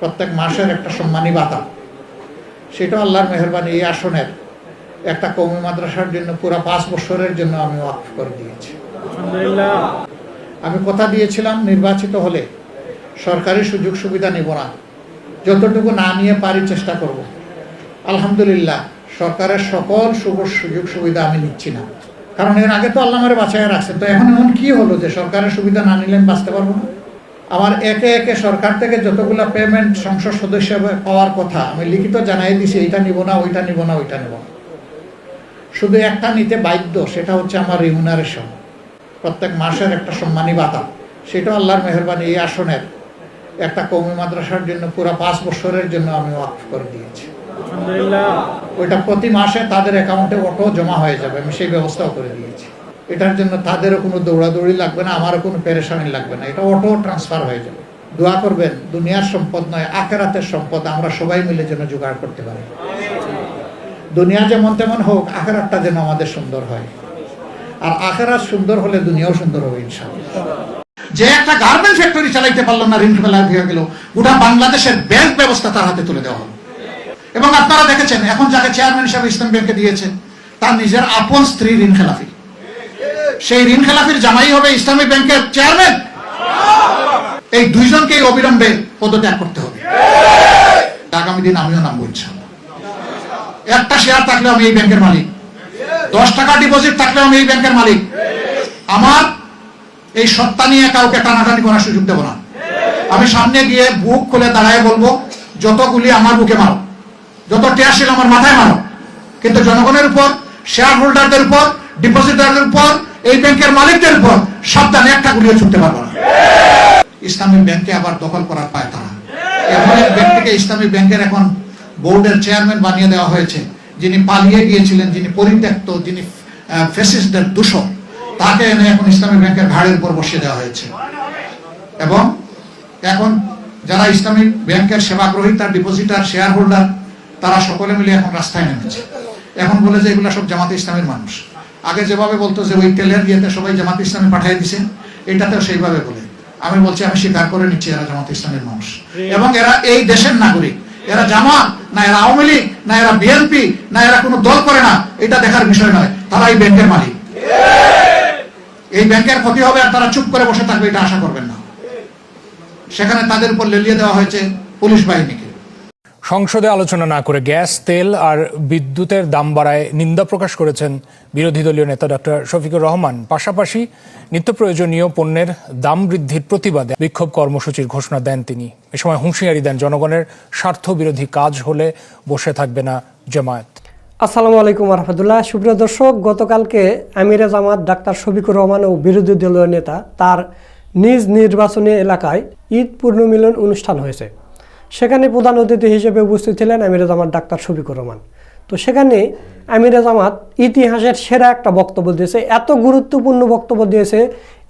প্রত্যেক মাসের একটা সম্মানী ভাতা, সেটা আল্লাহর মেহেরবানি এই আসনের একটা কওমি মাদ্রাসার জন্য পুরো 5 বছরের জন্য আমি ওয়াকফ করে দিয়েছি। আলহামদুলিল্লাহ। আমি কথা দিয়েছিলাম নির্বাচিত হলে সরকারি সুযোগ সুবিধা নেব না, যতটুকু না নিয়ে পারি চেষ্টা করব। আলহামদুলিল্লাহ, সরকারের সকল সুযোগ সুবিধা আমি নিচ্ছি না, কারণ এর আগে তো আল্লাহ আমারে বাঁচায় রাখছেন। তো এখন এমন কি হলো যে সরকারের সুবিধা না নিলে বাঁচতে পারবো না? আমার একে একে সরকার থেকে যতগুলো পেমেন্ট সংসদ সদস্য পাওয়ার কথা আমি লিখিত জানাই দিছি, এইটা নিব না, ওইটা নিব না, ওইটা নিব না। শুধু একটা নিতে বাধ্য, সেটা হচ্ছে আমার রিমুনারেশন, প্রত্যেক মাসের একটা সম্মানী ভাতা, সেটা আল্লাহর মেহেরবানি এই আসনের একটা কওমি মাদ্রাসার জন্য পুরো 5 বছরের জন্য আমি ওয়াকফ করে দিয়েছি। আলহামদুলিল্লাহ। ওইটা প্রতি মাসে তাদের অ্যাকাউন্টে অটো জমা হয়ে যাবে, আমি সেই ব্যবস্থাও করে দিয়েছি। এটার জন্য তাদেরও কোনো দৌড়াদৌড়ি লাগবে না, আমারও কোনো পেরেশানি লাগবে না, এটা অটো ট্রান্সফার হয়ে যাবে। দোয়া করবেন, দুনিয়ার সম্পদ নয় আখিরাতের সম্পদ আমরা সবাই মিলে যেন জোগাড় করতে পারি। দুনিয়া যেমন তেমন হোক, আখিরাতটা যেন আমাদের সুন্দর হয়, আর আখিরাত সুন্দর হলে দুনিয়াও সুন্দর হবে ইনশাআল্লাহ। যে একটা গার্মেন্ট ফ্যাক্টরি চালাইতে পারলো না, ঋণ ফেলা হয়ে গেল, গোটা বাংলাদেশের ব্যাংক ব্যবস্থা তার হাতে তুলে দেওয়া হলো। এবং আপনারা দেখেছেন এখন যাকে চেয়ারম্যান হিসাবে ইসলামী ব্যাংকে দিয়েছেন তার নিজের আপন স্ত্রী ঋণ খেলাফি, সেই ঋণ খেলাফির জামাই হবে ইসলামী ব্যাংকের চেয়ারম্যান। এই দুইজনকেই অবিলম্বে পদত্যাগ করতে হবে। আগামী দিন আমিও নামবো ইনশাআল্লাহ। একটা শেয়ার থাকলেও আমি এই ব্যাংকের মালিক, 10 টাকা ডিপোজিট থাকলেও আমি এই ব্যাংকের মালিক। আমার এই সত্তা নিয়ে কাউকে টানাটানি করার সুযোগ দেব না। আমি সামনে গিয়ে বুক খুলে দাঁড়ায় বলবো, যতগুলি আমার বুকে মারো, যত টেয়ারশিল আমার মাথায় মারো, কিন্তু জনগণের উপর, শেয়ার হোল্ডারদের উপর, ডিপোজিটারদের উপর, এই ব্যাংকের মালিকদের উপর সাবধানে একটা গুলিও ছুটতে পারবো না। ইসলামী ব্যাংকে আবার দখল করার পায় তারা। এমন এক ব্যক্তিকে ইসলামী ব্যাংকের এখন বোর্ডের চেয়ারম্যান বানিয়ে দেওয়া হয়েছে, যিনি পালিয়ে গিয়েছিলেন, যিনি পরিত্যক্ত, যিনি ফ্যাসিস্টদের দূষক, তাকে এনে এখন ইসলামী ব্যাংকের ঘাড়ের উপর বসিয়ে দেওয়া হয়েছে। এবং এখন যারা ইসলামী ব্যাংকের সেবাগ্রহী, তার ডিপোজিটার, শেয়ার হোল্ডার, তারা সকলে মিলে এখন রাস্তায় নেমেছে। এখন বলে যে এগুলা সব জামাতে ইসলামের মানুষ। আগে যেভাবে বলতো যে ওই তেলের ইয়েতে সবাই জামাতে ইসলামে পাঠিয়ে দিছে, এটাতেও সেইভাবে বলে। আমি বলছি, আমি স্বীকার করে নিচ্ছি এরা জামাতে ইসলামের মানুষ, এবং এরা এই দেশের নাগরিক। এরা জামাত না, এরা আওয়ামী লীগ না, এরা বিএনপি না, এরা কোনো দল করে না, এটা দেখার বিষয় নয়। তারা এই ব্যাংকের মালিক। এই ব্যাংকের ক্ষতি হবে আর তারা চুপ করে বসে থাকবে, এটা আশা করবেন না। সেখানে তাদের উপর লেলিয়ে দেওয়া হয়েছে পুলিশ বাহিনীকে। সংসদে আলোচনা না করে গ্যাস, তেল আর বিদ্যুতের দাম বাড়ায় নিন্দা প্রকাশ করেছেন বিরোধী দলীয় নেতা ডক্টর শফিকুর রহমান। পাশাপাশি নিত্য প্রয়োজনীয় পণ্যের দাম বৃদ্ধির প্রতিবাদে বিক্ষোভ কর্মসূচির ঘোষণা দেন তিনি। এ সময় হুঁশিয়ারি দেন, জনগণের স্বার্থ বিরোধী কাজ হলে বসে থাকবে না জামায়াত। আসসালামু আলাইকুম রহমতুল্লাহ। সুপ্রিয় দর্শক, গতকালকে আমিরে জামাত ডাক্তার শফিকুর রহমান ও বিরোধী দলীয় নেতা তার নিজ নির্বাচনী এলাকায় ঈদ পুনর্মিলন অনুষ্ঠান হয়েছে। সেখানে প্রধান অতিথি হিসেবে উপস্থিত ছিলেন আমিরে জামাত ডাক্তার শফিকুর রহমান। তো সেখানে আমিরে জামাত ইতিহাসের সেরা একটা বক্তব্য দিয়েছে, এত গুরুত্বপূর্ণ বক্তব্য দিয়েছে।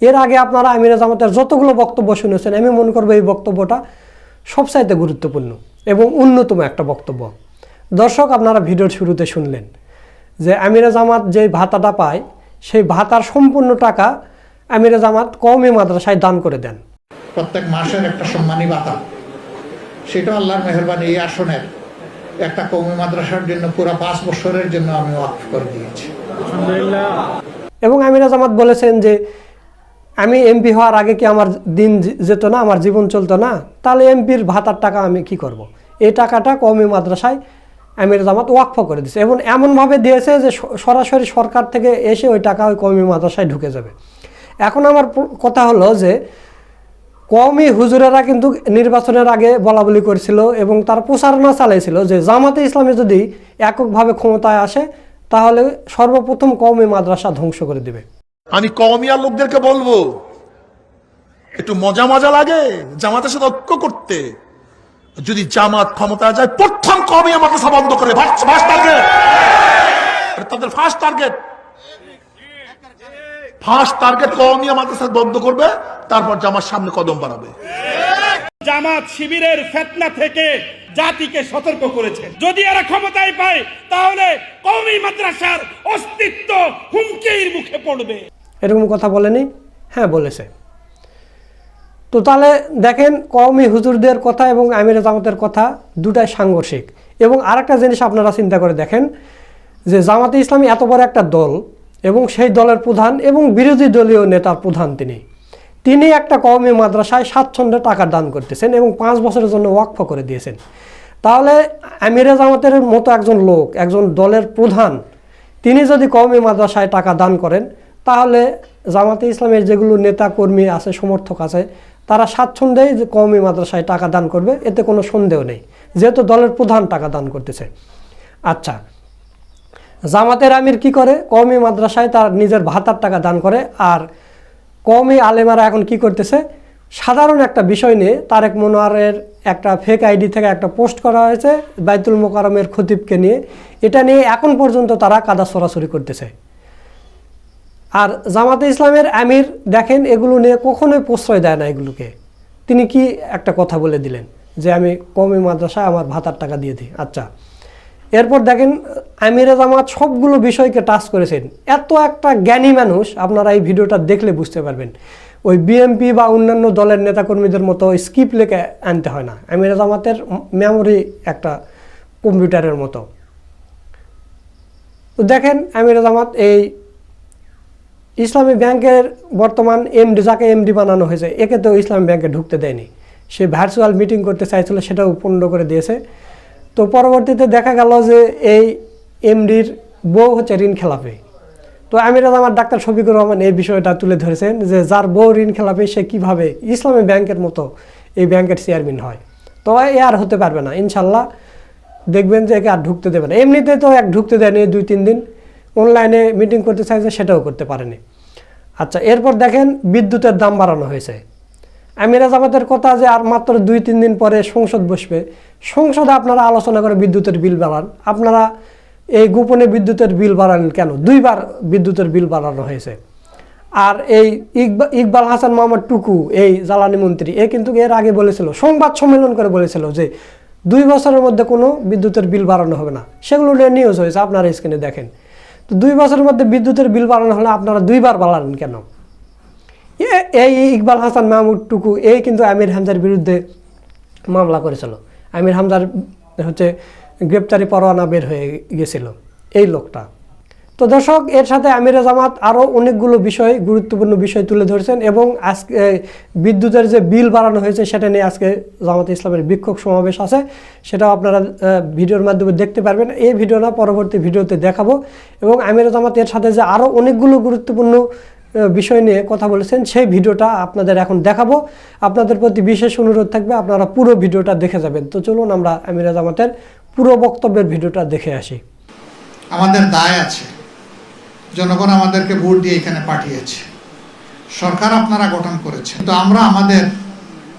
এর আগে আপনারা আমিরে জামাতের যতগুলো বক্তব্য শুনেছেন, আমি মনে করবো এই বক্তব্যটা সবচাইতে গুরুত্বপূর্ণ এবং অন্যতম একটা বক্তব্য। দর্শক, আপনারা ভিডিওর শুরুতে শুনলেন যে আমিরে জামাত যে ভাতাটা পায়, সেই ভাতার সম্পূর্ণ টাকা আমিরে জামাত কওমি মাদ্রাসায় দান করে দেন। প্রত্যেক মাসের একটা সম্মানী ভাতা, সেটা আল্লাহর মেহেরবানি এই আসনের একটা কওমি মাদ্রাসার জন্য পুরো 5 বছরের জন্য আমি ওয়াকফ করে দিয়েছি। আলহামদুলিল্লাহ। এবং আমিরে জামাত বলেছেন যে আমি এমপি হওয়ার আগে কি আমার দিন যেত না, আমার জীবন চলতো না, তাহলে এমপির ভাতার টাকা আমি কি করব। এই টাকাটা কওমি মাদ্রাসায় আমিরে জামাত ওয়াকফ করে দিয়েছে, এবং এমনভাবে দিয়েছে যে সরাসরি সরকার থেকে এসে ওই টাকা ওই কওমি মাদ্রাসায় ঢুকে যাবে। এখন আমার কথা হলো যে কওমি হুজুরেরা কিন্তু নির্বাচনের আগে বলা বলি করেছিল এবং তার প্রচারণা চালাইছিল যে জামাতে ইসলামী যদি এককভাবে ক্ষমতায় আসে তাহলে সর্বপ্রথম কওমি মাদ্রাসা ধ্বংস করে দিবে। আমি কওমিয়ার লোকদেরকে বলবো, একটু মজা মজা লাগে জামাতের সাথে ঐক্য করতে। যদি জামাত ক্ষমতায় যায়, প্রথম কওমিয়া মাদ্রাসা বন্ধ করে, তাদের ফার্স্ট টার্গেট কওমিয়া মাদ্রাসা বন্ধ করবে, তারপর জামাত সামনে কদম বাড়াবে। জামাত শিবিরের ফিতনা থেকে জাতিকে সতর্ক করেছে, যদি এরা ক্ষমতায় পায় তাহলে কওমি মাদ্রাসার অস্তিত্ব হুমকির মুখে পড়বে। এরকম কথা বলেনি? হ্যাঁ বলেছে। তো তাহলে দেখেন কওমি হুজুরদের কথা এবং আমিরে জামাতের কথা দুটাই সাংঘর্ষিক। এবং আরেকটা জিনিস আপনারা চিন্তা করে দেখেন যে জামাতে ইসলামী এত বড় একটা দল এবং সেই দলের প্রধান এবং বিরোধী দলীয় নেতার প্রধান তিনি একটা কওমি মাদ্রাসায় স্বাচ্ছন্দ্যে টাকা দান করতেছেন এবং 5 বছরের জন্য ওয়াকফ করে দিয়েছেন। তাহলে আমিরে জামাতের মতো একজন লোক, একজন দলের প্রধান, তিনি যদি কওমি মাদ্রাসায় টাকা দান করেন, তাহলে জামাতে ইসলামের যেগুলো নেতা কর্মী আছে, সমর্থক আছে, তারা স্বাচ্ছন্দ্যেই যে কওমি মাদ্রাসায় টাকা দান করবে, এতে কোনো সন্দেহ নেই, যেহেতু দলের প্রধান টাকা দান করতেছে। আচ্ছা, জামাতের আমির কি করে? কওমি মাদ্রাসায় তার নিজের ভাতার টাকা দান করে। আর কওমি আলেমারা এখন কি করতেছে? সাধারণ একটা বিষয় নিয়ে তারেক মনোয়ারের একটা ফেক আইডি থেকে একটা পোস্ট করা হয়েছে বাইতুল মোকাররমের খতিবকে নিয়ে, এটা নিয়ে এখন পর্যন্ত তারা কাদা ছড়াছড়ি করতেছে। আর জামাতে ইসলামের আমির দেখেন এগুলো নিয়ে কখনোই প্রশ্রয় দেয় না এগুলোকে। তিনি কি একটা কথা বলে দিলেন যে আমি কওমি মাদ্রাসায় আমার ভাতার টাকা দিয়ে দিই। আচ্ছা, এরপর দেখেন আমিরে জামাত সবগুলো বিষয়কে টাচ করেছেন। এত একটা জ্ঞানী মানুষ, আপনারা এই ভিডিওটা দেখলে বুঝতে পারবেন। ওই বিএনপি বা অন্যান্য দলের নেতাকর্মীদের মতো স্কিপ লেখে আনতে হয় না। আমিরে জামাতের মেমোরি একটা কম্পিউটারের মতো। তো দেখেন আমিরে জামাত এই ইসলামী ব্যাংকের বর্তমান এমডি, যাকে এমডি বানানো হয়েছে, একে তো ইসলামী ব্যাংকে ঢুকতে দেয়নি। সে ভার্চুয়াল মিটিং করতে চাইছিল, সেটাও পণ্ড করে দিয়েছে। তো পরবর্তীতে দেখা গেল যে এই এমডির বউ হচ্ছে ঋণ খেলাপি। তো আমিরে জামাত ডাক্তার শফিকুর রহমান এই বিষয়টা তুলে ধরেছেন যে যার বউ ঋণ খেলাপি সে কীভাবে ইসলামী ব্যাংকের মতো এই ব্যাংকের চেয়ারম্যান হয়। তো এ আর হতে পারবে না, ইনশাল্লাহ দেখবেন যে একে আর ঢুকতে দেবে না। এমনিতে তো ঢুকতে দেয়নি 2-3 দিন, অনলাইনে মিটিং করতে চাইছে, সেটাও করতে পারেনি। আচ্ছা, এরপর দেখেন বিদ্যুতের দাম বাড়ানো হয়েছে। আমিরে জামাতের কথা যে আর মাত্র 2-3 দিন পরে সংসদ বসবে, সংসদে আপনারা আলোচনা করে বিদ্যুতের বিল বাড়ান। আপনারা এই গোপনে বিদ্যুতের বিল বাড়ান কেন? 2 বার বিদ্যুতের বিল বাড়ানো হয়েছে। আর এই ইকবাল হাসান মোহাম্মদ টুকু, এই জ্বালানি মন্ত্রী, এ কিন্তু এর আগে বলেছিল, সংবাদ সম্মেলন করে বলেছিল যে 2 বছরের মধ্যে কোনো বিদ্যুতের বিল বাড়ানো হবে না। সেগুলো নিয়ে নিউজ হয়েছে, আপনারা স্ক্রিনে দেখেন। তো 2 বছরের মধ্যে বিদ্যুতের বিল বাড়ানো হলে আপনারা 2 বার বাড়ালেন কেন? এই ইকবাল হাসান মাহমুদ টুকু এই কিন্তু আমির হামজার বিরুদ্ধে মামলা করেছিল। আমির হামজার হচ্ছে গ্রেপ্তারি পরোয়ানা বের হয়ে গেছিল এই লোকটা। তো দর্শক, এর সাথে আমিরে জামাত আরও অনেকগুলো বিষয়, গুরুত্বপূর্ণ বিষয় তুলে ধরেছেন এবং আজকে বিদ্যুতের যে বিল বাড়ানো হয়েছে সেটা নিয়ে আজকে জামাতে ইসলামের বিক্ষোভ সমাবেশ আছে, সেটাও আপনারা ভিডিওর মাধ্যমে দেখতে পারবেন। এই ভিডিও না, পরবর্তী ভিডিওতে দেখাবো। এবং আমিরে জামাত এর সাথে যে আরও অনেকগুলো গুরুত্বপূর্ণ বিষয় নিয়ে কথা বলেছেন, সেই ভিডিওটা আপনাদের এখন দেখাবো। আপনাদের প্রতি বিশেষ অনুরোধ থাকবে আপনারা পুরো ভিডিওটা দেখে যাবেন। তো চলুন আমরা আমিরে জামাতের পুরো বক্তব্যের ভিডিওটা দেখে আসি। আমাদের দায় আছে, জনগণ আমাদেরকে ভোট দিয়ে এখানে পাঠিয়েছে, সরকার আপনারা গঠন করেছে, তো আমরা আমাদের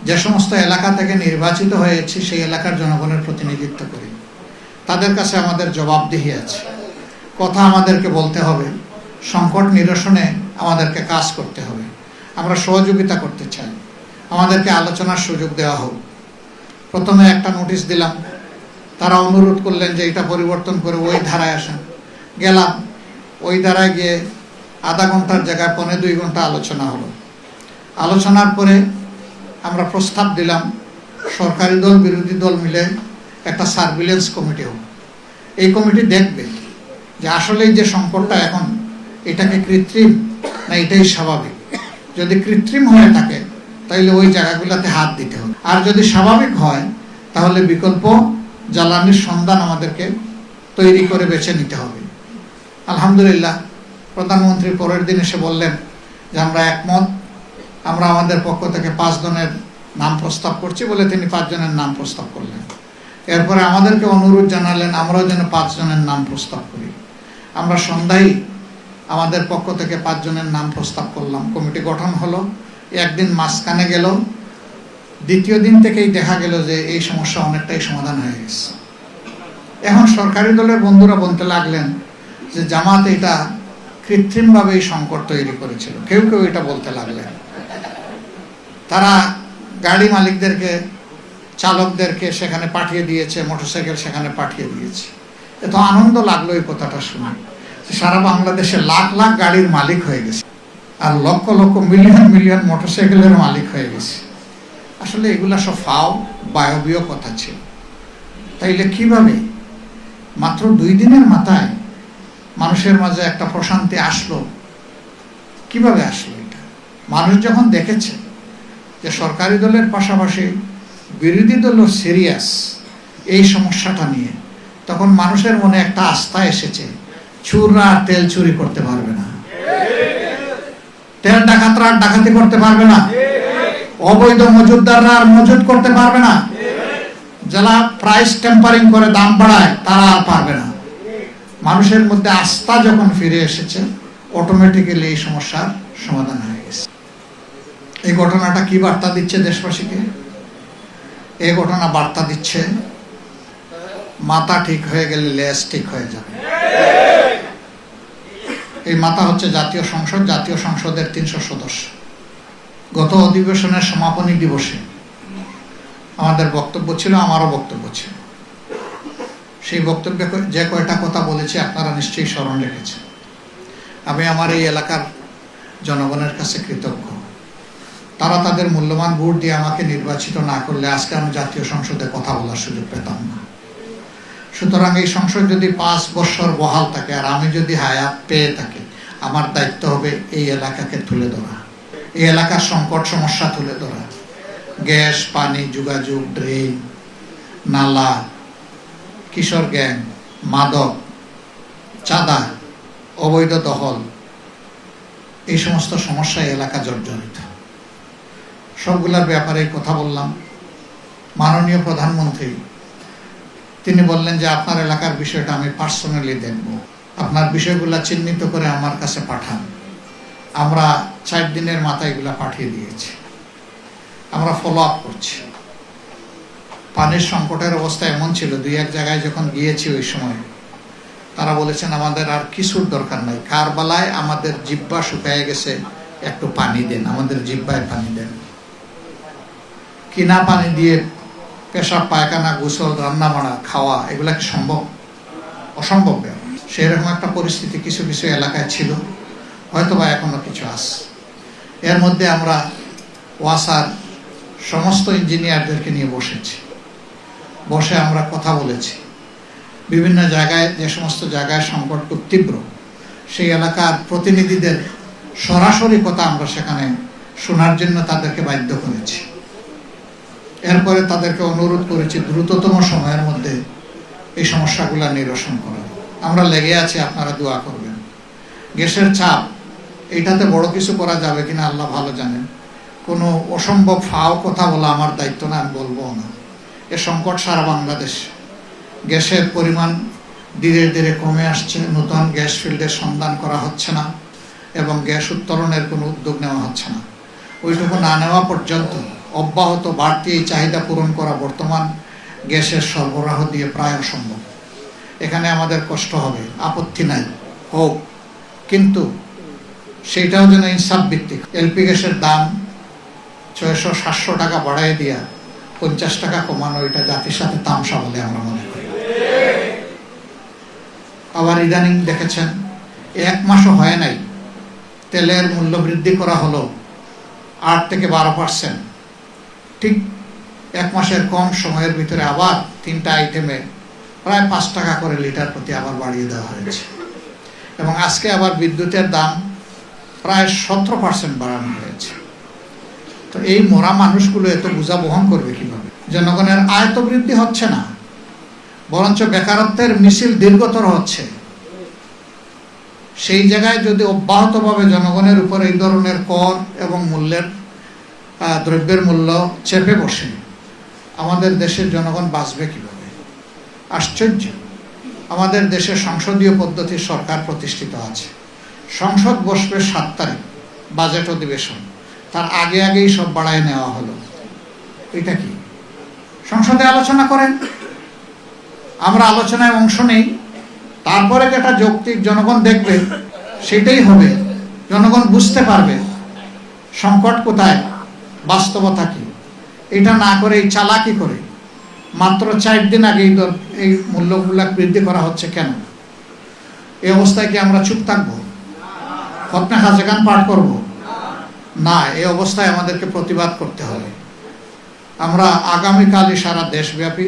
যে সমস্ত এলাকা থেকে নির্বাচিত হয়েছি সেই এলাকার জনগণের প্রতিনিধিত্ব করি। তাদের কাছে আমাদের জবাবদিহি আছে, কথা আমাদেরকে বলতে হবে, সংকট নিরসনে আমাদেরকে কাজ করতে হবে। আমরা সহযোগিতা করতে চাই, আমাদেরকে আলোচনার সুযোগ দেওয়া হোক। প্রথমে একটা নোটিশ দিলাম, তারা অনুরোধ করলেন যে এটা পরিবর্তন করে ওই ধারায় আসেন। গেলাম, ওই ধারায় গিয়ে আধা ঘন্টার জায়গায় 1.25 ঘন্টা আলোচনা হলো। আলোচনার পরে আমরা প্রস্তাব দিলাম সরকারি দল বিরোধী দল মিলে একটা সার্ভিলেন্স কমিটি হোক। এই কমিটি দেখবে যে আসলেই যে সংকটটা এখন, এটাকে কৃত্রিম না এটাই স্বাভাবিক। যদি কৃত্রিম হয়ে থাকে তাহলে ওই জায়গাগুলোতে হাত দিতে হবে, আর যদি স্বাভাবিক হয় তাহলে বিকল্প জ্বালানির সন্ধান আমাদেরকে তৈরি করে বেছে নিতে হবে। আলহামদুলিল্লাহ, প্রধানমন্ত্রী পরের দিন এসে বললেন যে আমরা একমত, আমরা আমাদের পক্ষ থেকে 5 জনের নাম প্রস্তাব করছি বলে তিনি 5 জনের নাম প্রস্তাব করলেন। এরপরে আমাদেরকে অনুরোধ জানালেন আমরাও যেন 5 জনের নাম প্রস্তাব করি। আমরা সন্ধ্যায় আমাদের পক্ষ থেকে 5 জনের নাম প্রস্তাব করলাম, কমিটি গঠন হলো। একদিন মাঝখানে গেল, দ্বিতীয় দিন থেকেই দেখা গেল যে এই সমস্যা অনেকটাই সমাধান হয়ে গেছে। এখন সরকারি দলের বন্ধুরা বলতে লাগলেন যে জামাত এটা কৃত্রিমভাবে এই সংকট তৈরি করেছিল, কেউ কেউ এটা বলতে লাগলেন। তারা গাড়ি মালিকদেরকে, চালকদেরকে সেখানে পাঠিয়ে দিয়েছে, মোটরসাইকেল সেখানে পাঠিয়ে দিয়েছে। এত আনন্দ লাগলো এই কথাটা শুনে, সারা বাংলাদেশে লাখ লাখ গাড়ির মালিক হয়ে গেছে আর লক্ষ লক্ষ মিলিয়ন মিলিয়ন মোটরসাইকেলের মালিক হয়ে গেছে। আসলে এগুলা সব ফাও বায়বীয় কথা ছিল। তাইলে কিভাবে মাত্র 2 দিনের মাথায় মানুষের মাঝে একটা প্রশান্তি আসলো? কিভাবে আসলো এটা? মানুষ যখন দেখেছে যে সরকারি দলের পাশাপাশি বিরোধী দলও সিরিয়াস এই সমস্যাটা নিয়ে, তখন মানুষের মনে একটা আস্থা এসেছে, চোররা আর তেল চুরি করতে পারবে না, তেল ডাকাতরা আর ডাকাতি করতে পারবে না, অবৈধ মজুদদাররা আর মজুদ করতে পারবে না, যারা প্রাইস টেম্পারিং করে দাম বাড়ায় তারা আর পারবে না। মানুষের মধ্যে আস্থা যখন ফিরে এসেছে, অটোমেটিক্যালি এই সমস্যার সমাধান হয়ে গেছে। এই ঘটনাটা কি বার্তা দিচ্ছে দেশবাসীকে? এই ঘটনা বার্তা দিচ্ছে মাথা ঠিক হয়ে গেলে লেজ ঠিক হয়ে যাবে। এই মাথা হচ্ছে জাতীয় সংসদ, জাতীয় সংসদের 300 সদস্য। গত অধিবেশনের সমাপনী দিবসে আমাদের বক্তব্য ছিল, আমারও বক্তব্য ছিল। সেই বক্তব্যে যে কয়টা কথা বলেছি আপনারা নিশ্চয়ই স্মরণ রেখেছেন। আমি আমার এই এলাকার জনগণের কাছে কৃতজ্ঞ। তারা তাদের মূল্যবান ভোট দিয়ে আমাকে নির্বাচিত না করলে আজকে আমি জাতীয় সংসদে কথা বলার সুযোগ পেতাম না। সুতরাং এই সংসদ যদি 5 বছর বহাল থাকে আর আমি যদি হায়াত পেয়ে থাকি, আমার দায়িত্ব হবে এই এলাকাকে তুলে ধরা, এই এলাকার সংকট সমস্যা তুলে ধরা। গ্যাস, পানি, যোগাযোগ, ড্রেন, নালা, কিশোর গ্যাং, মাদক, চাঁদা, অবৈধ দখল, এই সমস্ত সমস্যায় এলাকা জর্জরিত। সবগুলোর ব্যাপারে কথা বললাম। মাননীয় প্রধানমন্ত্রী তিনি বললেন যে আপনার এলাকার বিষয়টা আমি পার্সোনালি দেখব, আপনার বিষয়গুলো চিহ্নিত করে আমার কাছে পাঠান। আমরা 4 দিনের মাথায় এগুলা পাঠিয়ে দিয়েছি, আমরা ফলো আপ করছি। পানির সংকটের অবস্থা এমন ছিল, 2-1 জায়গায় যখন গিয়েছি ওই সময় তারা বলেছেন আমাদের আর কিছুর দরকার নাই, কারবালায় আমাদের জিহ্বা শুকায় গেছে, একটু পানি দেন, আমাদের জিহ্বায় পানি দেন। কিনা পানি দিয়ে পেশাব, পায়খানা, গোসল, রান্না বাড়া, খাওয়া, এগুলা কি সম্ভব? অসম্ভব ব্যাপার। সেরকম একটা পরিস্থিতি কিছু কিছু এলাকায় ছিল, হয়তো বা এখনো কিছু আছে। এর মধ্যে আমরা ওয়াসার সমস্ত ইঞ্জিনিয়ারদেরকে নিয়ে বসে আমরা কথা বলেছি। বিভিন্ন জায়গায়, যে সমস্ত জায়গায় সংকট খুব তীব্র, সেই এলাকার প্রতিনিধিদের সরাসরি কথা আমরা সেখানে শোনার জন্য তাদেরকে বাধ্য করেছি। এরপরে তাদেরকে অনুরোধ করেছি দ্রুততম সময়ের মধ্যে এই সমস্যাগুলো নিরসন করার। আমরা লেগে আছি, আপনারা দোয়া করবেন। গ্যাসের চাপ, এইটাতে বড় কিছু করা যাবে কিনা আল্লাহ ভালো জানেন। কোনো অসম্ভব ফাও কথা বলা আমার দায়িত্ব না, আমি বলবো না। এ সংকট সারা বাংলাদেশ। গ্যাসের পরিমাণ ধীরে ধীরে কমে আসছে, নতুন গ্যাস ফিল্ডের সন্ধান করা হচ্ছে না এবং গ্যাস উত্তোলনের কোনো উদ্যোগ নেওয়া হচ্ছে না। ওইটুকু না নেওয়া পর্যন্ত অব্যাহত বাড়তি এই চাহিদা পূরণ করা বর্তমান গ্যাসের সরবরাহ দিয়ে প্রায় অসম্ভব। এখানে আমাদের কষ্ট হবে, আপত্তি নাই, হোক, কিন্তু সেইটাও যেন ইনসাফ ভিত্তিক। এলপি গ্যাসের দাম 600-700 টাকা বাড়াই দিয়া 50 টাকা কমানো, এটা জাতির সাথে তামসা বলে আমরা মনে করি। আবার ইদানিং দেখেছেন 1 মাসও হয় নাই, তেলের মূল্য বৃদ্ধি করা হলো 8 থেকে 12%। ঠিক 1 মাসের কম সময়ের ভিতরে আবার 3টা আইটেমে প্রায় 5 টাকা করে লিটার প্রতি আবার বাড়িয়ে দেওয়া হয়েছে। এবং আজকে আবার বিদ্যুতের দাম প্রায় 17% বাড়ানো হয়েছে। তো এই মরা মানুষগুলো এত বোঝা বহন করবে কিভাবে? জনগণের আয় তো বৃদ্ধি হচ্ছে না, বরঞ্চ বেকারত্বের মিছিল দীর্ঘতর হচ্ছে। সেই জায়গায় যদি অব্যাহতভাবে জনগণের উপর এই ধরনের কর এবং দ্রব্যের মূল্য চেপে বসে, আমাদের দেশের জনগণ বাঁচবে কিভাবে? আশ্চর্য। আমাদের দেশে সংসদীয় পদ্ধতির সরকার প্রতিষ্ঠিত আছে। সংসদ বসবে 7 তারিখ, বাজেট অধিবেশন, তার আগেই সব বাড়ায় নেওয়া হলো। এটা কি? সংসদে আলোচনা করেন, আমরা আলোচনায় অংশ নেই, তারপরে যেটা যৌক্তিক জনগণ দেখবে সেটাই হবে। জনগণ বুঝতে পারবে সংকট কোথায়, বাস্তবতা কি। এটা না করে এই চালাকি করে মাত্র 4 দিন আগে এই মূল্যগুলা বৃদ্ধি করা হচ্ছে কেন? এই অবস্থায় কি আমরা চুপ থাকবো? খতমে হাজেগান পাঠ করব না? এই অবস্থায় আমাদেরকে প্রতিবাদ করতে হবে। আমরা আগামীকালই সারা দেশব্যাপী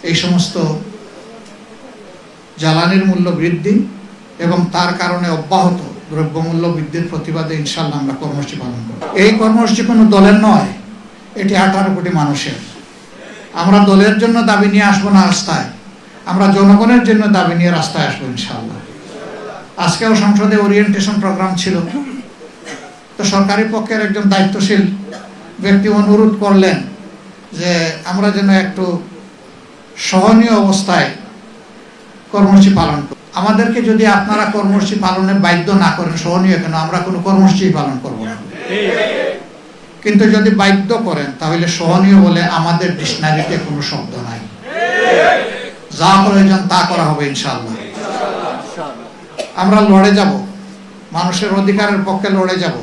এই সমস্ত জ্বালানির মূল্য বৃদ্ধি এবং তার কারণে অব্যাহত দ্রব্যমূল্য বৃদ্ধির প্রতিবাদে ইনশাল্লাহ আমরা কর্মসূচি পালন করব। এই কর্মসূচি কোনো দলের নয়, এটি 18 কোটি মানুষের। আমরা দলের জন্য দাবি নিয়ে আসবো না রাস্তায়, আমরা জনগণের জন্য দাবি নিয়ে রাস্তায় আসবো ইনশাল্লাহ। আজকেও সংসদে ওরিয়েন্টেশন প্রোগ্রাম ছিল, তো সরকারি পক্ষের একজন দায়িত্বশীল ব্যক্তি অনুরোধ করলেন যে আমরা যেন একটু সহনীয় অবস্থায় কর্মসূচি পালন করি। আমাদেরকে যদি আপনারা কর্মসূচি পালনে বাধ্য না করেন, সহনীয় কেন, আমরা কোনো কর্মসূচি পালন করব না। কিন্তু যদি বাধ্য করেন তাহলে সহনীয় বলে আমাদের ডিকশনারিতে কোনো শব্দ নাই। যা প্রয়োজন তা করা হবে ইনশাআল্লাহ। আমরা লড়ে যাব, মানুষের অধিকারের পক্ষে লড়ে যাব।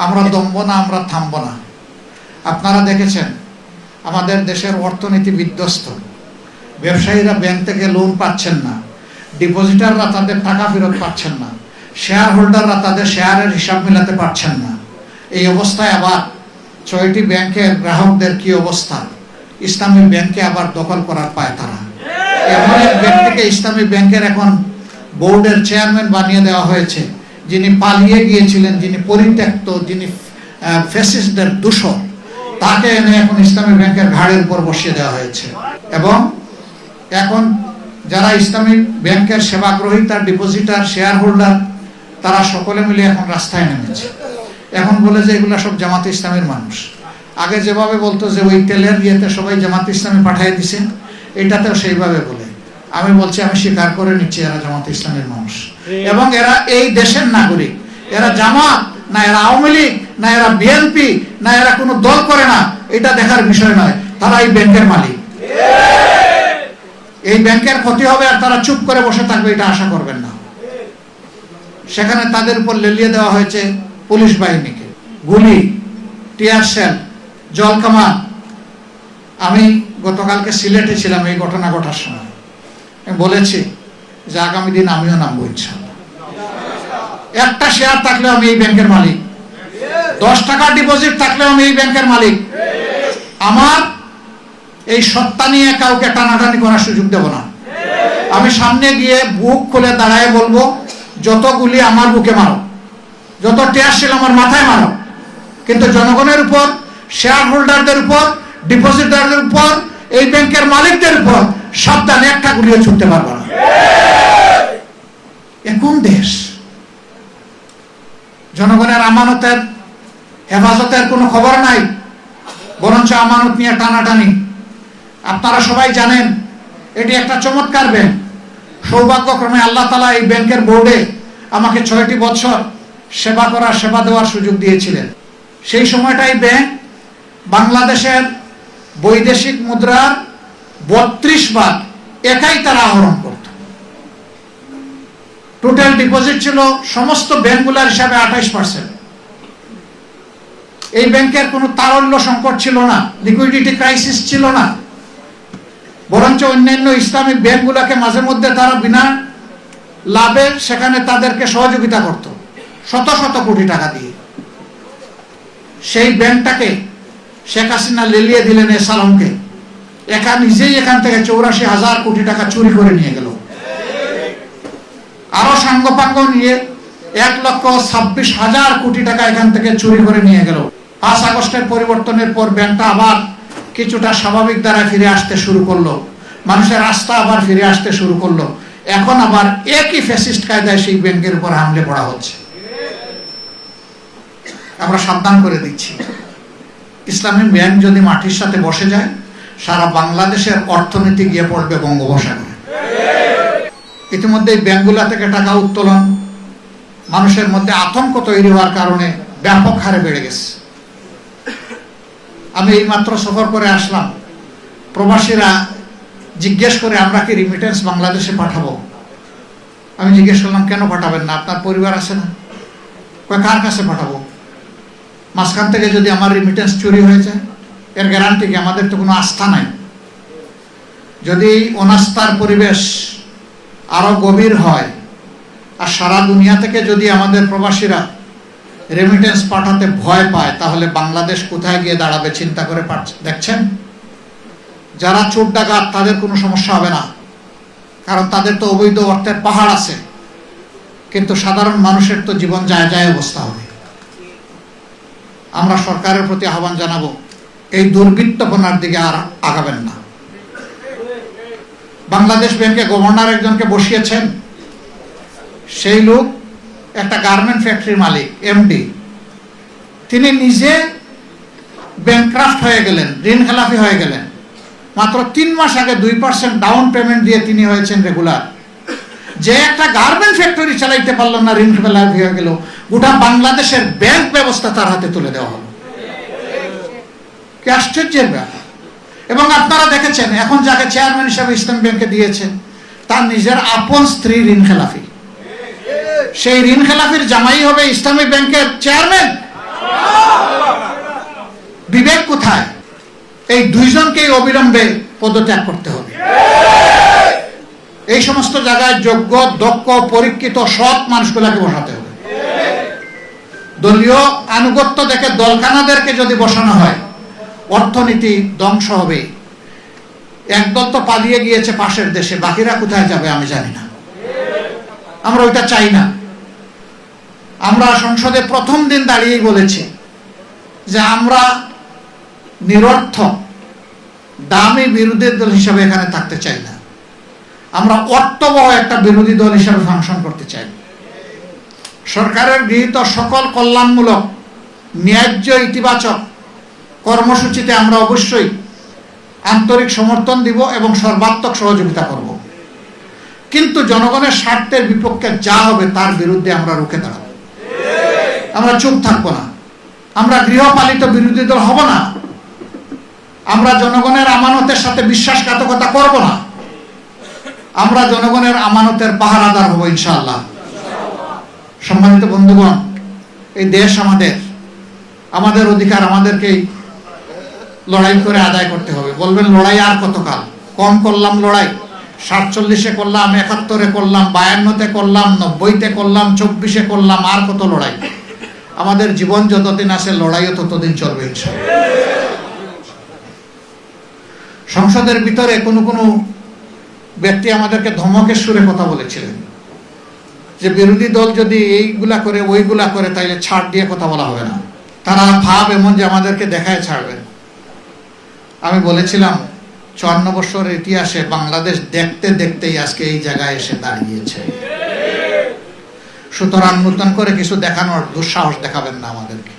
আমরা দমব না, আমরা থামব না। আপনারা দেখেছেন আমাদের দেশের অর্থনীতি বিধ্বস্ত, ব্যবসায়ীরা ব্যাংক থেকে লোন পাচ্ছেন না, ডিপোজিটাররা তাদের টাকা ফেরত পাচ্ছেন না, শেয়ার হোল্ডাররা তাদের শেয়ারের হিসাব মেলাতে পারছেন না। এই অবস্থায় আবার 6টি ব্যাংকের গ্রাহকদের কি অবস্থা, ইসলামী ব্যাংকে আবার দখল করার পায় তারা। এমন এক ব্যক্তিকে ইসলামী ব্যাংকের এখন বোর্ডের চেয়ারম্যান বানিয়ে দেওয়া হয়েছে, যিনি পালিয়ে গিয়েছিলেন, যিনি পরিত্যক্ত, যিনি ফ্যাসিস্টদের দূষর, তাকে এনে এখন ইসলামী ব্যাংকের ঘাড়ের উপর বসিয়ে দেওয়া হয়েছে। এবং এখন যারা ইসলামী ব্যাংকের সেবাগ্রহীতা, ডিপোজিটার, শেয়ার হোল্ডার, তারা সকলে মিলে এখন রাস্তায় নেমেছে। এখন বলে যে এগুলা সব জামাতে ইসলামের মানুষ। আগে যেভাবে বলতো যে ওই তেলের ইয়েতে সবাই জামাতে ইসলামী পাঠিয়ে দিছে, এটাতেও সেইভাবে বলে। আমি বলছি, আমি স্বীকার করে নিচ্ছি এরা জামাতে ইসলামের মানুষ এবং এরা এই দেশের নাগরিক। এরা জামাত না, এরা আওয়ামী লীগ না, এরা বিএনপি না, এরা কোনো দল করে না, এটা দেখার বিষয় নয়। তারা এই ব্যাংকের মালিক। এই ব্যাংকের ক্ষতি হবে আর তারা চুপ করে বসে থাকবে, এটা আশা করবেন না। সেখানে তাদের উপর লেলিয়ে দেওয়া হয়েছে পুলিশ বাহিনীকে, গুলি, টিয়ার সেল, জলকামান। আমি গতকালকে সিলেটে ছিলাম এই ঘটনা ঘটার সময়। আমি বলেছি যে আগামী দিন আমিও নামবো ইনশাআল্লাহ। একটা শেয়ার থাকলেও আমি এই ব্যাংকের মালিক, 10 টাকা ডিপোজিট থাকলেও আমি এই ব্যাংকের মালিক। আমার এই সত্তা নিয়ে কাউকে টানাটানি করার সুযোগ দেব না। আমি সামনে গিয়ে বুক খুলে দাঁড়ায় বলবো, যত গুলি আমার বুকে মারো, যত টিয়ার সেল আমার মাথায় মারো, কিন্তু জনগণের উপর, শেয়ার হোল্ডারদের উপর, ডিপোজিটারদের উপর, এই ব্যাংকের মালিকদের উপর সাবধানে একটা গুলিও ছুটতে পারবো না। কোন দেশ? জনগণের আমানতের হেফাজতের কোনো খবর নাই, বরঞ্চ আমানত নিয়ে টানাটানি। আপনারা সবাই জানেন এটি একটা চমৎকার ব্যাংক। সৌভাগ্যক্রমে আল্লাহ তাআলা এই ব্যাংকের বোর্ডে আমাকে 6টি বছর সেবা দেওয়ার সুযোগ দিয়েছিলেন। সেই সময়টা এই ব্যাংক বাংলাদেশের বৈদেশিক মুদ্রার 32 ভাগ একাই তারা আহরণ করত। টোটাল ডিপোজিট ছিল সমস্ত ব্যাংকগুলোর হিসাবে 28%। এই ব্যাংকের কোনো তারল্য সংকট ছিল না, লিকুইডিটি ক্রাইসিস ছিল না, বরঞ্চ অন্যান্য ইসলামিক ব্যাংকগুলোকে মাঝে মধ্যে তারা বিনা লাভে সেখানে তাদেরকে সহযোগিতা করত শত শত কোটি টাকা দিয়ে। সেই ব্যাংকটাকে শেখ হাসিনা লেলিয়ে দিলেন এ সালামকে। নিজেই এখান থেকে 84,000 কোটি টাকা চুরি করে নিয়ে গেল। আরো সাঙ্গপাঙ্গ নিয়ে 1,26,000 কোটি টাকা এখান থেকে চুরি করে নিয়ে গেল। 5 আগস্টের পরিবর্তনের পর ব্যাংকটা আবার কিছুটা স্বাভাবিক ধারায় ফিরে আসতে শুরু করলো, মানুষের রাস্তা আবার ফিরে আসতে শুরু করলো। এখন আবার একই ফ্যাসিস্ট কায়দায় সেই ব্যাংকের উপর হামলে পড়া হচ্ছে। আমরা সাবধান করে দিচ্ছি, ইসলামী ব্যাংক যদি মাটির সাথে বসে যায়, সারা বাংলাদেশের অর্থনীতি গিয়ে পড়বে বঙ্গোপসাগরে। ইতিমধ্যে এই ব্যাংকগুলো থেকে টাকা উত্তোলন মানুষের মধ্যে আতঙ্ক তৈরি হওয়ার কারণে ব্যাপক হারে বেড়ে গেছে। আমি এইমাত্র সফর করে আসলাম, প্রবাসীরা জিজ্ঞেস করে আমরা কি রিমিটেন্স বাংলাদেশে পাঠাবো। আমি জিজ্ঞেস করলাম কেন পাঠাবেন না, আপনার পরিবার আছে না? কার কাছে পাঠাবো? মাঝখান থেকে যদি আমার রিমিটেন্স চুরি হয়ে যায়, এর গ্যারান্টি কি? আমাদের তো কোনো আস্থা নাই। যদি অনাস্থার পরিবেশ আরো গভীর হয় আর সারা দুনিয়া থেকে যদি আমাদের প্রবাসীরা রেমিটেন্স পাঠাতে ভয় পায়, তাহলে বাংলাদেশ কোথায় গিয়ে দাঁড়াবে চিন্তা করে দেখছেন? যারা চোর ডাকাত তাদের কোনো সমস্যা হবে না, কারণ তাদের তো অবৈধ অর্থের পাহাড় আছে, কিন্তু সাধারণ মানুষের তো জীবন যায় যায় অবস্থা হবে। আমরা সরকারের প্রতি আহ্বান জানাবো, এই দুর্বৃত্তপনার দিকে আর আগাবেন না। বাংলাদেশ ব্যাংকে গভর্নর একজনকে বসিয়েছেন, সেই লোক একটা গার্মেন্ট ফ্যাক্টরির মালিক, এমডি। তিনি নিজে ব্যাংক্রাফট হয়ে গেলেন, ঋণ খেলাপি হয়ে গেলেন। মাত্র 3 মাস আগে 2% ডাউন পেমেন্ট দিয়ে তিনি হয়েছেন রেগুলার। যে একটা গার্মেন্ট ফ্যাক্টরি চালাইতে পারল না, ঋণ খেলাপি হয়ে গেল, গোটা বাংলাদেশের ব্যাংক ব্যবস্থা তার হাতে তুলে দেওয়া হলো। কি আশ্চর্যের ব্যাপার! এবং আপনারা দেখেছেন, এখন যাকে চেয়ারম্যান হিসাবে ইসলামী ব্যাংকে দিয়েছেন, তার নিজের আপন স্ত্রী ঋণ খেলাপি। সেই ঋণ খেলাপির জামাই হবে ইসলামী ব্যাংকের চেয়ারম্যান? বিবেক কোথায়? এই দুইজনকেই অবিলম্বে পদত্যাগ করতে হবে। এই সমস্ত জায়গায় যোগ্য, দক্ষ, পরীক্ষিত, সৎ মানুষগুলাকে বসাতে হবে। দলীয় আনুগত্য দেখে দলখানাদেরকে যদি বসানো হয়, অর্থনীতি ধ্বংস হবে। একদল তো পালিয়ে গিয়েছে পাশের দেশে, বাকিরা কোথায় যাবে আমি জানি না। আমরা ওইটা চাই না। আমরা সংসদে প্রথম দিন দাঁড়িয়েই বলেছি যে আমরা নিরর্থক দামি বিরোধী দল হিসাবে এখানে থাকতে চাই না। আমরা অর্থবহ একটা বিরোধী দল হিসাবে ফাংশন করতে চাই। সরকারের গৃহীত সকল কল্যাণমূলক, ন্যায্য, ইতিবাচক কর্মসূচিতে আমরা অবশ্যই আন্তরিক সমর্থন দিব এবং সর্বাত্মক সহযোগিতা করব। কিন্তু জনগণের স্বার্থের বিপক্ষে যা হবে তার বিরুদ্ধে আমরা রুখে দাঁড়াবো। আমরা চুপ থাকবো না। আমরা গৃহপালিত বিরোধী দল হব না। আমরা জনগণের আমানতের সাথে বিশ্বাসঘাতকতা করব না। আমরা জনগণের আমানতের পাহারাদার হব ইনশাআল্লাহ। সম্মানিত বন্ধুগণ, এই দেশ আমাদের, আমাদের অধিকার আমাদেরকেই লড়াই করে আদায় করতে হবে। বলবেন লড়াই আর কতকাল? কম করলাম লড়াই, 47-এ করলাম, 71-এ করলাম, 52-তে করলাম, 90-তে করলাম, 24-এ করলাম, আর কত লড়াই? আমাদের জীবন যতদিন আছে লড়াইও ততদিন চলবে ইনশাআল্লাহ। সংসদের ভিতরে কোনো ব্যক্তি আমাদেরকে ধমকের সুরে কথা বলেছিলেন যে বিরোধী দল যদি এইগুলা করে ওইগুলা করে তাইলে ছাড় দিয়ে কথা বলা হবে না। তারা ভাব এমন যে আমাদেরকে দেখায় ছাড়বেন। আমি বলেছিলাম 54 বছরের ইতিহাসে বাংলাদেশ দেখতে দেখতেই আজকে এই জায়গায় এসে দাঁড়িয়েছে। সুতরাং নতুন করে কিছু দেখানোর দুঃসাহস দেখাবেন না আমাদেরকে।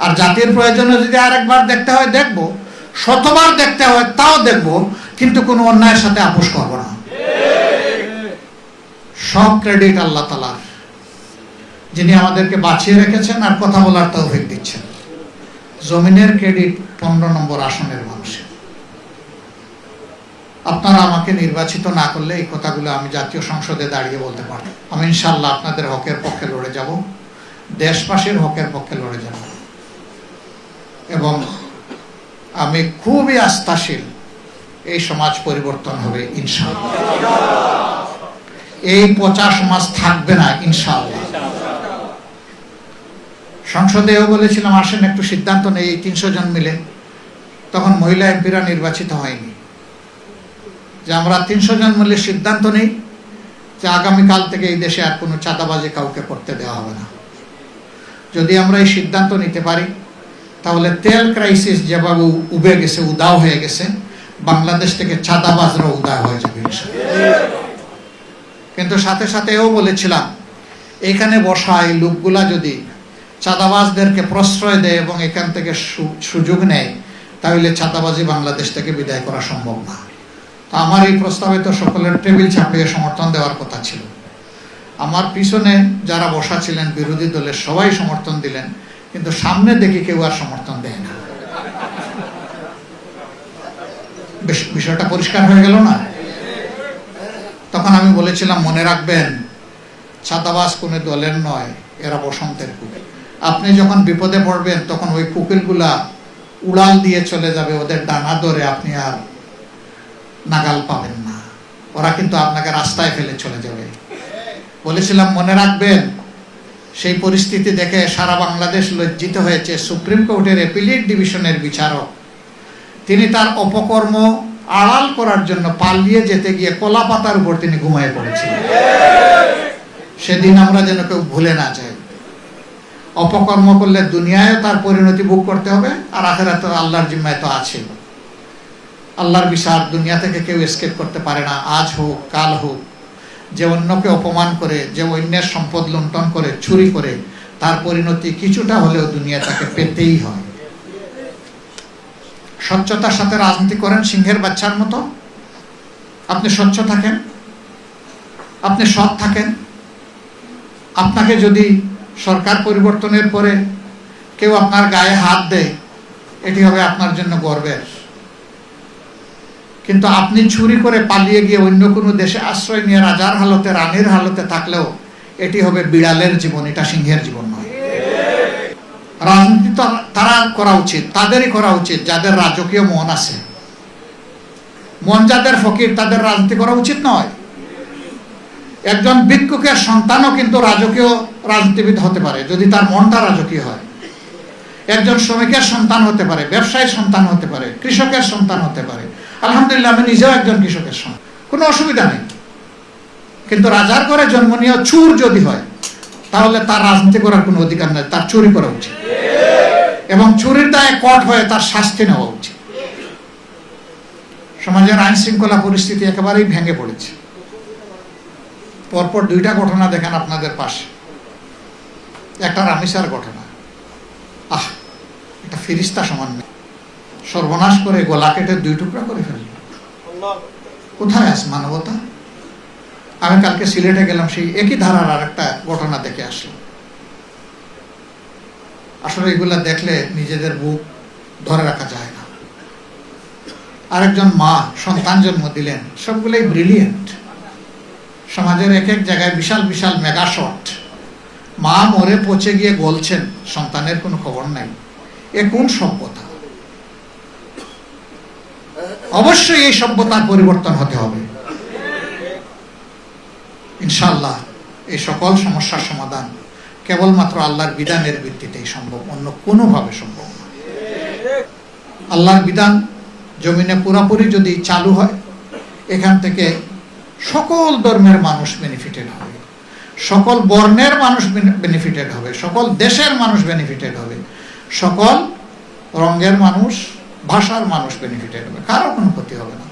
আর জাতির প্রয়োজনে যদি আরেকবার দেখতে হয় দেখব, শতবার দেখতে হয় তাও দেখব, কিন্তু কোনো অন্যায়ের সাথে আপোষ করব না। সব ক্রেডিট আল্লাহ তাআলার, যিনি আমাদেরকে বাঁচিয়ে রেখেছেন আর কথা বলার তৌফিক দিচ্ছেন। জমিনের ক্রেডিট 15 নম্বর আসনের মানুষের। আপনারা আমাকে নির্বাচিত না করলে এই কথাগুলো আমি জাতীয় সংসদে দাঁড়িয়ে বলতে পারব। আমি ইনশাআল্লাহ আপনাদের হকের পক্ষে লড়ে যাব, দেশবাসীর হকের পক্ষে লড়ে যাব। এবং আমি খুবই আস্থাশীল এই সমাজ পরিবর্তন হবে ইনশাআল্লাহ। এই পচা সমাজ থাকবে না ইনশাআল্লাহ। সংসদেও বলেছিলাম আসেন একটু সিদ্ধান্ত নেই, 300 জন মিলে। তখন মহিলা এমপিরা নির্বাচিত হয়নি। যে আমরা 300 জন মিলে সিদ্ধান্ত নেই যে আগামীকাল থেকে এই দেশে আর কোনো চাঁদাবাজি কাউকে করতে দেওয়া হবে না। যদি আমরা এই সিদ্ধান্ত নিতে পারি তাহলে তেল ক্রাইসিস যেভাবে উবে গেছে, উদাও হয়ে গেছে, বাংলাদেশ থেকে চাঁদাবাজরা উদাও হয়ে যাবে। কিন্তু সাথে সাথে এও বলেছিলাম এখানে বসা এই লোকগুলা যদি চাঁদাবাজদেরকে প্রশ্রয় দেয় এবং এখান থেকে সুযোগ নেয়, তাহলে চাঁদাবাজি বাংলাদেশ থেকে বিদায় করা সম্ভব না। তো আমার এই প্রস্তাবে তো সকলের টেবিল চাপিয়ে সমর্থন দেওয়ার কথা ছিল। আমার পিছনে যারা বসা ছিলেন বিরোধী দলের সবাই সমর্থন দিলেন, কিন্তু সামনে দেখি কেউ আর সমর্থন দেয় না। বিষয়টা পরিষ্কার হয়ে গেল না? তখন আমি বলেছিলাম মনে রাখবেন, ছাতাবাস কোনো দলের নয়, এরা বসন্তের কুকিল। আপনি যখন বিপদে পড়বেন তখন ওই কুকিলগুলা উড়াল দিয়ে চলে যাবে, ওদের ডানা ধরে আপনি আর নাগাল পাবেন না। ওরা কিন্তু আপনাকে রাস্তায় ফেলে চলে যাবে। বলেছিলাম মনে রাখবেন, সেই পরিস্থিতি দেখে সারা বাংলাদেশ লজ্জিত হয়েছে। সুপ্রিম কোর্টের অ্যাপিলেট ডিভিশনের বিচারক তিনি তার অপকর্ম আড়াল করার জন্য পালিয়ে যেতে গিয়ে কলা পাতার উপর তিনি ঘুমিয়ে পড়েছিলেন। সেদিন আমরা যেন কেউ ভুলে না যাই। অপকর্ম করলে দুনিয়ায় তার পরিণতি ভোগ করতে হবে, আর আখিরাতে আল্লাহর জিম্মায় তো আছে। আল্লাহর বিচার দুনিয়া থেকে কেউ এসকেপ করতে পারে না, আজ হোক কাল হোক। যে অন্যকে অপমান করে, যে অন্যের সম্পদ লুণ্ঠন করে, চুরি করে, তার পরিণতি কিছুটা হলেও দুনিয়া তাকে পেতেই হয়। স্বচ্ছতার সাথে রাজনীতি করেন সিংহের বাচ্চার মতো। আপনি স্বচ্ছ থাকেন, আপনি সৎ থাকেন। আপনাকে যদি সরকার পরিবর্তনের পরে কেউ আপনার গায়ে হাত দেয়, এটি হবে আপনার জন্য গর্বের। কিন্তু আপনি চুরি করে পালিয়ে গিয়ে অন্য কোনো দেশে আশ্রয় নিয়ে রাজার হালতে, রানীর হালতে থাকলেও এটি হবে বিড়ালের জীবন, এটা সিংহের জীবন নয়। রাজনীতি তো তারা করা উচিত, তাদেরই করা উচিত যাদের রাজকীয় মন আছে। মন যাদের ফকির, তাদের রাজনীতি করা উচিত নয়। একজন ভিক্ষুকের সন্তানও কিন্তু রাজকীয় রাজনীতিবিদ হতে পারে যদি তার মনটা রাজকীয় হয়। একজন শ্রমিকের সন্তান হতে পারে, ব্যবসায়ীর সন্তান হতে পারে, কৃষকের সন্তান হতে পারে। আলহামদুলিল্লাহ, আমি নিজেও একজন কৃষকের সন্তান, কোনো অসুবিধা নেই। কিন্তু রাজার ঘরে জন্ম নিয়ে চুর যদি হয়, তাহলে তার রাজনীতি করার কোনো অধিকার নেই, তার চুরি করা উচিত। এবং চুরির দায়ে কট হয়ে তার শাস্তি নেওয়া উচিত। সমাজের আইন শৃঙ্খলা পরিস্থিতি একেবারেই ভেঙে পড়েছে। পরপর দুইটা ঘটনা দেখেন আপনাদের পাশে। একটা রামিসার ঘটনা, এটা ফিরিস্তা সমান নেই, সর্বনাশ করে গলা কেটে 2 টুকরা করে ফেলল। কোথায় আছে মানবতা? আমি কালকে সিলেটে গেলাম, সেই একই ধারার আর একটা ঘটনা দেখে আসলাম। আসলে এগুলা দেখলে নিজেদের বুক ধরে রাখা যায় না। আরেকজন মা সন্তান জন্ম দিলেন, সবগুলোই ব্রিলিয়েন্ট। সমাজের এক এক জায়গায় বিশাল বিশাল মেগা শট। মা মরে পচে গিয়ে গলছেন, সন্তানের কোনো খবর নাই। এ কোন সভ্যতা? অবশ্যই এই সভ্যতার পরিবর্তন হতে হবে ইনশাআল্লাহ। এই সকল সমস্যার সমাধান কেবলমাত্র আল্লাহর বিধানের ভিত্তিতেই সম্ভব, অন্য কোনোভাবে সম্ভব না। আল্লাহর বিধান জমিনে পুরোপুরি যদি চালু হয়, এখান থেকে সকল ধর্মের মানুষ বেনিফিটেড হবে, সকল বর্ণের মানুষ বেনিফিটেড হবে, সকল দেশের মানুষ বেনিফিটেড হবে, সকল রঙের মানুষ, ভাষার মানুষ বেনিফিটেড হবে, কারো কোনো ক্ষতি হবে না।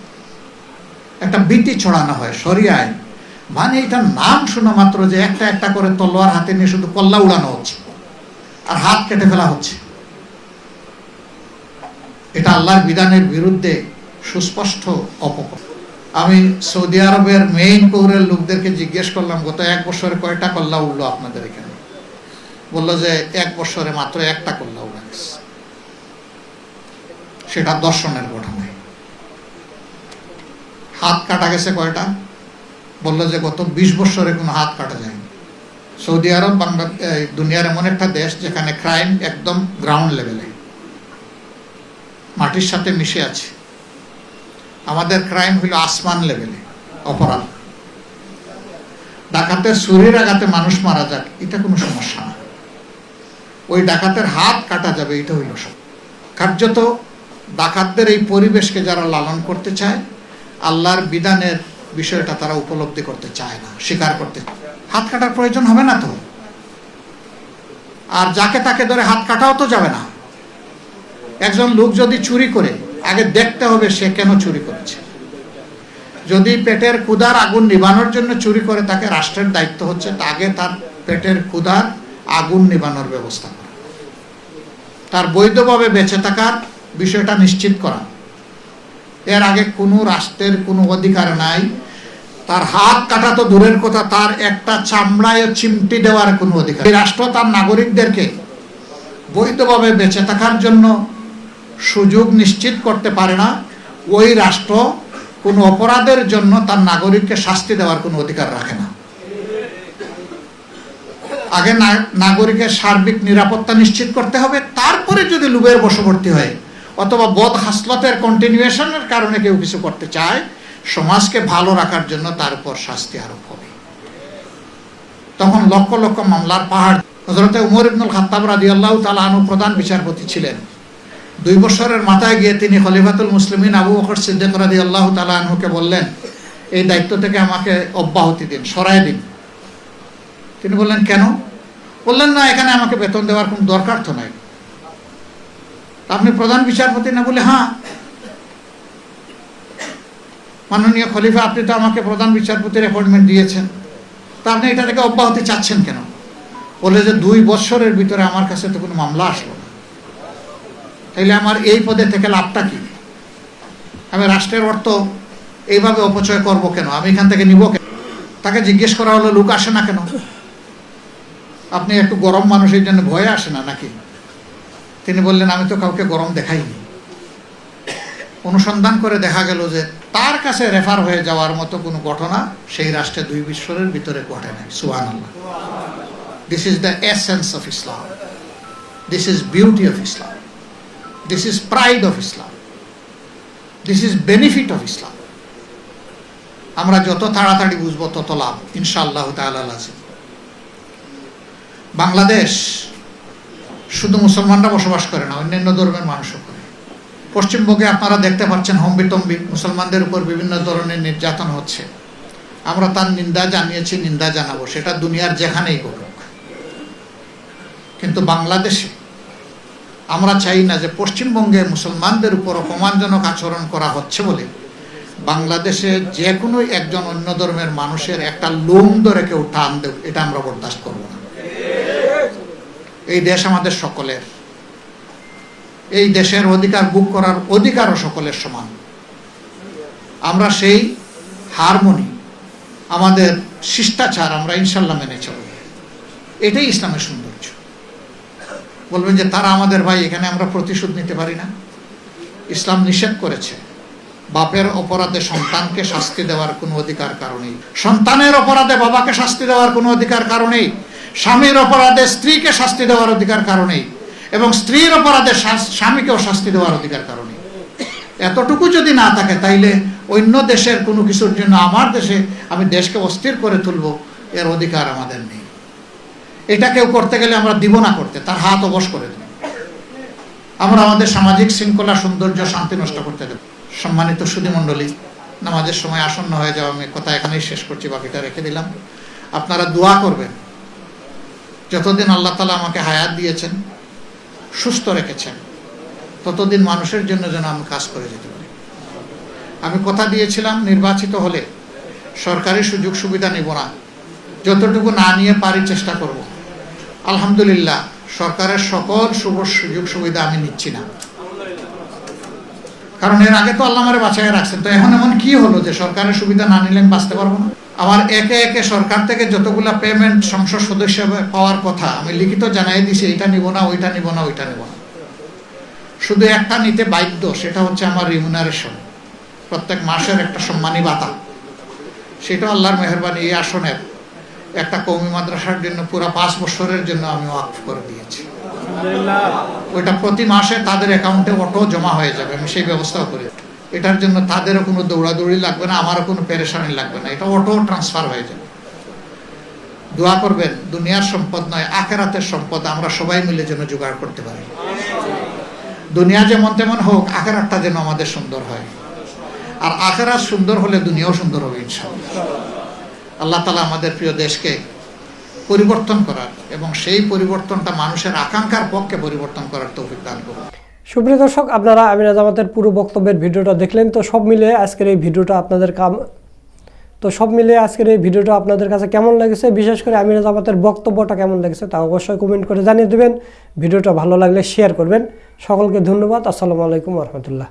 একটা ভীতি ছড়ানো হয় শরিয়া আইন, মানে এটার নাম শোনা মাত্র যে একটা একটা করে তলোয়ার হাতে নিয়ে শুধু কল্লা উড়ানো হচ্ছে আর হাত কেটে ফেলা হচ্ছে। এটা আল্লাহর বিধানের বিরুদ্ধে সুস্পষ্ট অপকর্ম। আমি সৌদি আরবের মেইন কৌরের লোকদেরকে জিজ্ঞেস করলাম, গত 1 বছরে কয়টা কল্লা উঠলো আপনাদের এখানে? বললো যে 1 বছরে মাত্র 1টা কল্লা উড়া গেছে, সেটা দর্শনের ঘটনায়। হাত কাটা গেছে কয়টা? বললো যে গত 20 বছরে কোনো হাত কাটা যায়নি। সৌদি আরব দুনিয়ার এমন একটা দেশ যেখানে ক্রাইম একদম গ্রাউন্ড লেভেলে, মাটির সাথে মিশে আছে। আমাদের ক্রাইম হইল আসমান লেভেলে অপরাধ। ডাকাতের ছুরির আঘাতে মানুষ মারা যাক, এটা কোনো সমস্যা না। ওই ডাকাতের হাত কাটা যাবে, এটা হইল সব। কার্যত ডাকাতদের এই পরিবেশকে যারা লালন করতে চায়, আল্লাহর বিধানের বিষয়টা তারা উপলব্ধি করতে চায় না, স্বীকার করতে। হাত কাটার প্রয়োজন হবে না তো, আর যাকে তাকে ধরে হাত কাটাও তো যাবে না। একজন লোক যদি চুরি করে, আগে দেখতে হবে সে কেন চুরি করেছে। যদি পেটের ক্ষুধার আগুন নিবানোর জন্য চুরি করে, তাকে রাষ্ট্রের দায়িত্ব হচ্ছে আগে তার পেটের ক্ষুধার আগুন নিবানোর ব্যবস্থা করা, তার বৈধভাবে বেঁচে থাকার বিষয়টা নিশ্চিত করা। এর আগে কোনো রাষ্ট্রের কোনো অধিকার নাই তার হাত কাটা তো দূরের কথা, তার একটা চামড়ায় চিমটি দেওয়ার কোনো অধিকার। এই রাষ্ট্র তার নাগরিকদেরকে বৈধভাবে বেঁচে থাকার জন্য সুযোগ নিশ্চিত করতে পারে না। ওই রাষ্ট্র কোনো অপরাধের জন্য তার নাগরিককে শাস্তি দেওয়ার কোনো অধিকার রাখে না। আগে নাগরিকের সার্বিক নিরাপত্তা নিশ্চিত করতে হবে, তারপরে যদি লোভের বশবর্তী হয় অথবা বদ হাসলতের কন্টিনিউয়েশনের কারণে কেউ কিছু করতে চায়, সমাজকে ভালো রাখার জন্য তার উপর শাস্তি আরোপ হবে। তখন লক্ষ লক্ষ মামলার পাহাড় হযরতে উমর ইবনুল খাত্তাব রাদিয়াল্লাহু তাআলা আনহু প্রধান বিচারপতি ছিলেন। 2 বছরের মাথায় গিয়ে তিনি খলিফাতুল মুসলিমিন আবু বকর সিদ্দিক রাদিয়াল্লাহু তাআলা আনহুকে বললেন, এই দায়িত্ব থেকে আমাকে অব্যাহতি দিন, সরায় দিন। তিনি বললেন, কেন? বললেন, না, এখানে আমাকে বেতন দেওয়ার কোনো দরকার তো নাই। আপনি প্রধান বিচারপতি না? বলে, হ্যাঁ। মাননীয় খলিফা, আপনি তো আমাকে প্রধান বিচারপতির অ্যাপয়েন্টমেন্ট দিয়েছেন, তা আপনি এটা থেকে অব্যাহতি চাচ্ছেন কেন? বলে যে 2 বছরের ভিতরে আমার কাছে তো কোনো মামলা আসলো না, তাইলে আমার এই পদে থেকে লাভটা কি? আমি রাষ্ট্রের অর্থ এইভাবে অপচয় করব কেন? আমি এখান থেকে নিব কেন? তাকে জিজ্ঞেস করা হলো, লোক আসে না কেন? আপনি একটু গরম মানুষ, এই জন্য ভয়ে আসে না নাকি? তিনি বললেন, আমি তো কাউকে গরম দেখাইনি। অনুসন্ধান করে দেখা গেল যে তার কাছে রেফার হয়ে যাওয়ার মতো কোনো ঘটনা সেই রাষ্ট্রে 2 বছরের ভিতরে ঘটে নাই। সুবহানাল্লাহ। This is the essence of Islam, this is beauty of Islam, this is pride of Islam, this is benefit of Islam. আমরা যত তাড়াতাড়ি বুঝবো তত লাভ ইনশাআল্লাহ তাআলা। বাংলাদেশ শুধু মুসলমানরা বসবাস করে না, অন্যান্য ধর্মের মানুষও করে। পশ্চিমবঙ্গে আপনারা দেখতে পাচ্ছেন হম্বিতম্বি মুসলমানদের উপর বিভিন্ন ধরনের নির্যাতন হচ্ছে। আমরা তার নিন্দা জানিয়েছি, নিন্দা জানাবো, সেটা দুনিয়ার যেখানেই ঘটুক। কিন্তু বাংলাদেশে আমরা চাই না যে পশ্চিমবঙ্গে মুসলমানদের উপর অপমানজনক আচরণ করা হচ্ছে বলে বাংলাদেশে যে কোনো একজন অন্য ধর্মের মানুষের একটা লোম ধরে কেউ টান দেব, এটা আমরা বরদাস্ত করব না। এই দেশ আমাদের সকলের, এই দেশের অধিকার ভোগ করার অধিকারও সকলের সমান। আমরা সেই হারমোনি, আমাদের শিষ্টাচার আমরা ইনশাল্লাহ মেনে চলব। এটাই ইসলামের সৌন্দর্য। বলবেন যে তারা আমাদের ভাই, এখানে আমরা প্রতিশোধ নিতে পারি না। ইসলাম নিষেধ করেছে বাপের অপরাধে সন্তানকে শাস্তি দেওয়ার কোনো অধিকার কারণেই, সন্তানের অপরাধে বাবাকে শাস্তি দেওয়ার কোনো অধিকার কারণেই, স্বামীর অপরাধে স্ত্রীকে শাস্তি দেওয়ার অধিকার কারণেই, এবং স্ত্রীর অপরাধে স্বামীকেও শাস্তি দেওয়ার অধিকার কারণেই। এতটুকু যদি না থাকে, তাইলে অন্য দেশের কোনো কিছুর জন্য আমার দেশে আমি দেশকে অস্থির করে তুলব, এর অধিকার আমাদের নেই। এটা কেউ করতে গেলে আমরা দিব না করতে, তার হাত অবশ করে দেব। আমরা আমাদের সামাজিক শৃঙ্খলা, সৌন্দর্য, শান্তি নষ্ট করতে দেব। সম্মানিত সুধীমণ্ডলী, নামাজের সময় আসন্ন হয়ে যাওয়া, আমি কথা এখানেই শেষ করছি, বাকিটা রেখে দিলাম। আপনারা দোয়া করবেন, যতদিন আল্লাহ তাআলা আমাকে হায়াত দিয়েছেন, সুস্থ রেখেছেন, ততদিন মানুষের জন্য যেন আমি কাজ করে যেতে পারি। আমি কথা দিয়েছিলাম, নির্বাচিত হলে সরকারি সুযোগ সুবিধা নিব না, যতটুকু না নিয়ে পারি চেষ্টা করব। আলহামদুলিল্লাহ, সরকারের সকল সুযোগ সুবিধা আমি নিচ্ছি না, কারণ এর আগে তো আল্লাহ আমারে বাঁচায় রাখছেন। তো এখন এমন কি হলো যে সরকারের সুবিধা না নিলে আমি বাঁচতে পারবো না? আমার একে একে সরকার থেকে যতগুলা পেমেন্ট সংসদ সদস্য পাওয়ার কথা আমি লিখিত জানাই দিছি, এটা নিব না, ওইটা নিব না, ওইটা নিব না। শুধু একটা নিতে বাধ্য, সেটা হচ্ছে আমার রিমুনারেশন, প্রত্যেক মাসের একটা সম্মানী ভাতা। সেটা আল্লাহর মেহেরবানি এই আসনের একটা কওমি মাদ্রাসার জন্য পুরো 5 বছরের জন্য আমি ওয়াকফ করে দিয়েছি। ওইটা প্রতি মাসে তাদের অ্যাকাউন্টে অটো জমা হয়ে যাবে, আমি সেই ব্যবস্থাও করি। এটার জন্য তাদেরও কোনো দৌড়াদৌড়ি লাগবে না, আমারও কোনো পেরেশানি লাগবে না, এটা অটো ট্রান্সফার হয়ে যাবে। দোয়া করবেন, দুনিয়ার সম্পদ নয়, আখিরাতের সম্পদ আমরা সবাই মিলে যেন জোগাড় করতে পারি। দুনিয়া যেমন তেমন হোক, আখিরাতটা যেন আমাদের সুন্দর হয়, আর আখিরাত সুন্দর হলে দুনিয়াও সুন্দর হবে ইনশাআল্লাহ। আল্লাহ তাআলা আমাদের প্রিয় দেশকে পরিবর্তন করার এবং সেই পরিবর্তনটা মানুষের আকাঙ্ক্ষার পক্ষে পরিবর্তন করার তৌফিক দান করুন। সুপ্রিয় দর্শক, আপনারা আমিরা জামাতের পুরো বক্তব্যের ভিডিওটা দেখলেন। তো সব মিলিয়ে আজকের এই ভিডিওটা আপনাদের কাছে কেমন লেগেছে, বিশেষ করে আমিরা জামাতের বক্তব্যটা কেমন লেগেছে তা অবশ্যই কমেন্ট করে জানিয়ে দেবেন। ভিডিওটা ভালো লাগলে শেয়ার করবেন। সকলকে ধন্যবাদ। আসসালামু আলাইকুম ওয়া রাহমাতুল্লাহ।